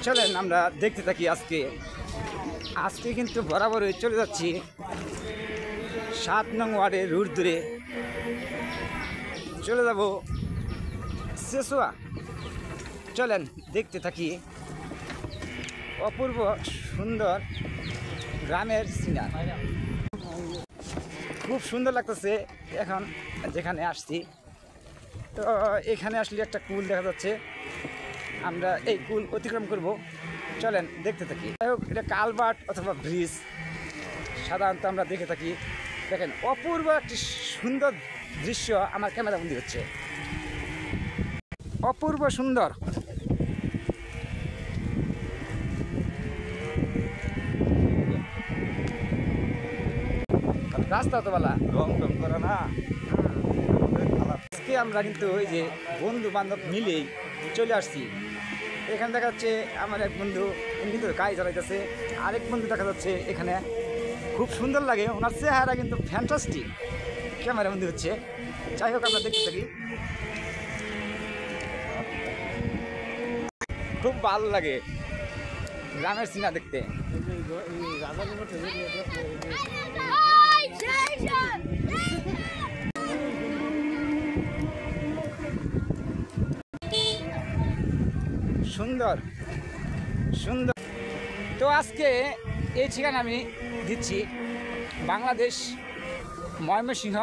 চলেন আমরা দেখতে থাকি। আজকে কিন্তু বরাবরই চলে যাচ্ছি 7 নং ওয়ার্ডের রুট ধরে চলে যাব সেসুয়া। চলেন দেখতে থাকি অপূর্ব সুন্দর গ্রামের সিনার। খুব সুন্দর লাগতেছে এখন যেখানে আসছি। তো এখানে আসলে একটা কুল দেখা যাচ্ছে, আমরা এই কুল অতিক্রম করব। চলেন দেখতে থাকি। যাই হোক, এটা কালভার্ট অথবা ব্রিজ সাধারণত আমরা দেখে থাকি। দেখেন অপূর্ব একটি সুন্দর দৃশ্য আমার ক্যামেরা বন্দি হচ্ছে, অপূর্ব সুন্দর। রাস্তা তো বলা রং রং করে না। আজকে আমরা কিন্তু ওই যে বন্ধু বান্ধব মিলেই চলে আসছি। এখানে দেখা যাচ্ছে আমার এক বন্ধু কিন্তু গাড়ি চালাইতেছে, আরেক বন্ধু দেখা যাচ্ছে এখানে। খুব সুন্দর লাগে, ওনার চেহারা কিন্তু ফ্যান্টাস্টিক ক্যামেরা বন্দি হচ্ছে। যাই হোক, আমরা দেখতে থাকি। খুব ভালো লাগে গ্রামের সিনা দেখতে। সুন্দর সুন্দর। তো আজকে এই ঠিকানা আমি দিচ্ছি বাংলাদেশ, ময়মনসিংহ,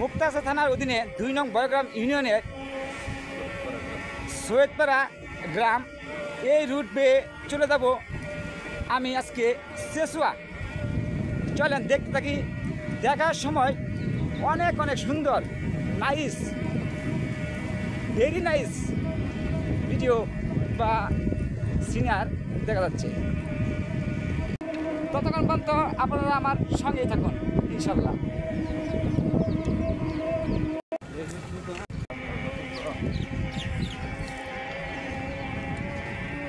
মুক্তাগাছা থানার অধীনে 2 নং বড়গ্রাম ইউনিয়নের সৈয়দপাড়া গ্রাম। এই রুট বেয়ে চলে যাব আমি আজকে সেসুয়া। চলেন দেখতে থাকি। দেখার সময় অনেক অনেক সুন্দর, নাইস, ভেরি নাইস ভিডিও বা সিনার দেখা যাচ্ছে। ততক্ষণ পর্যন্ত আপনারা আমার সঙ্গেই থাকুন ইনশাল্লাহ।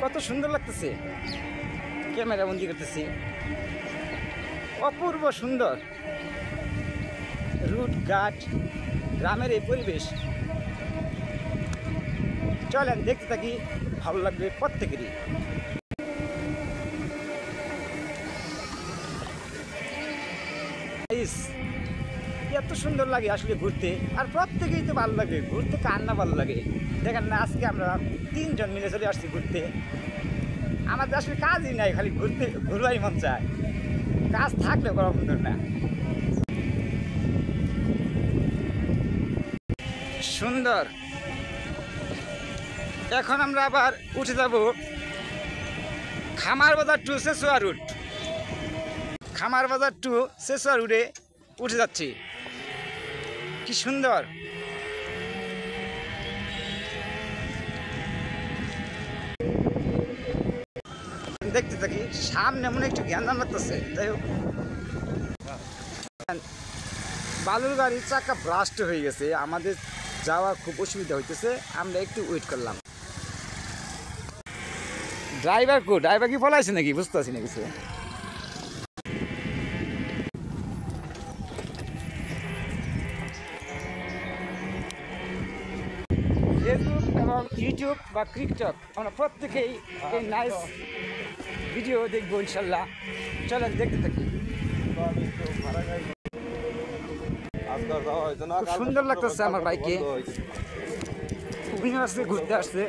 কত সুন্দর লাগতেছে, ক্যামেরা বন্দি করতেছি। অপূর্ব সুন্দর রুট ঘাট, গ্রামের এই পরিবেশ। চলেন দেখতে থাকি, ভালো লাগবে প্রত্যেকেরই। এত সুন্দর লাগে আসলে ঘুরতে, আর প্রত্যেকেই তো ভালো লাগে ঘুরতে, কার না ভালো লাগে। দেখেন না, আজকে আমরা 3 জন মিলে চলে আসছি ঘুরতে। আমাদের আসলে কাজই নাই, খালি ঘুরবাই মন চায়, কাজ থাকলেও করা সুন্দর না। সুন্দর। এখন আমরা আবার উঠে যাব খামার বাজার টু সেসুয়া রুট। খামার বাজার টু সেসুয়া রুটে উঠে যাচ্ছি। কি সুন্দর। দেখতে থাকি। সামনে মনে একটু জ্ঞান লাগতেছে। যাই হোক, বালুর গাড়ির চাকা ব্লাস্ট হয়ে গেছে, আমাদের যাওয়া খুব অসুবিধা হইতেছে। আমরা একটু ওয়েট করলাম। ড্রাইভার কি ফলাইছে নাকি বুঝতে পারছি না কিছু। ফেসবুক এবং ইউটিউব বা টিকটক আমরা প্রত্যেকেই এই নাইস ভিডিও দেখবো ইনশাল্লাহ। চলেন দেখতে থাকি। খুব সুন্দর লাগতেছে আমার বাইকে। আজকে ঘুরতে আসছে।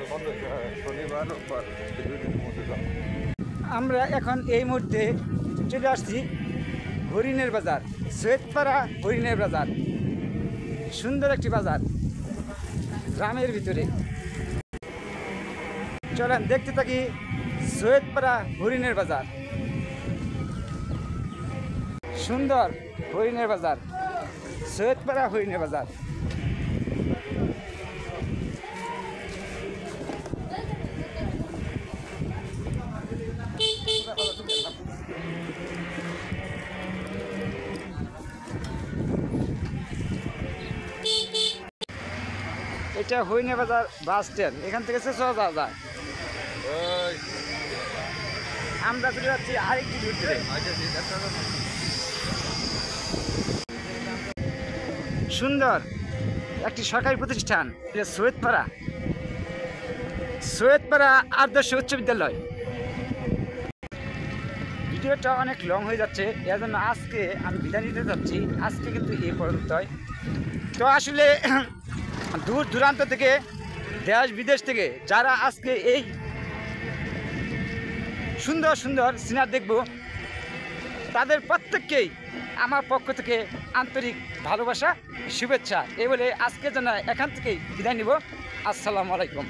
আমরা এখন এই মুহূর্তে চলে আসছি হরিণের বাজার, সৈয়দপাড়া হরিণের বাজার। সুন্দর একটি বাজার গ্রামের ভিতরে। চলেন দেখতে থাকি সৈয়দপাড়া হরিণের বাজার। সুন্দর হরিণের বাজার, সৈয়দপাড়া হরিণের বাজার। এটা হরিণে বাজার বাস স্ট্যান্ড, এখান থেকে সেসুয়া যাওয়া যায়। আমরা চলে যাচ্ছি আরেকটি ঘুরতে। সুন্দর একটি সরকারি প্রতিষ্ঠান, এটা সৈয়দপাড়া। সৈয়দপাড়া আদর্শ উচ্চ বিদ্যালয়। ভিডিওটা অনেক লং হয়ে যাচ্ছে, এর জন্য আজকে আমি বিদায় নিতে যাচ্ছি। আজকে কিন্তু এই পর্যন্তই। তো আসলে দূর দূরান্ত থেকে, দেশ বিদেশ থেকে যারা আজকে এই সুন্দর সুন্দর সিনার দেখব, তাদের প্রত্যেককেই আমার পক্ষ থেকে আন্তরিক ভালোবাসা, শুভেচ্ছা। এই বলে আজকের জন্য এখান থেকেই বিদায় নিব। আসসালামু আলাইকুম।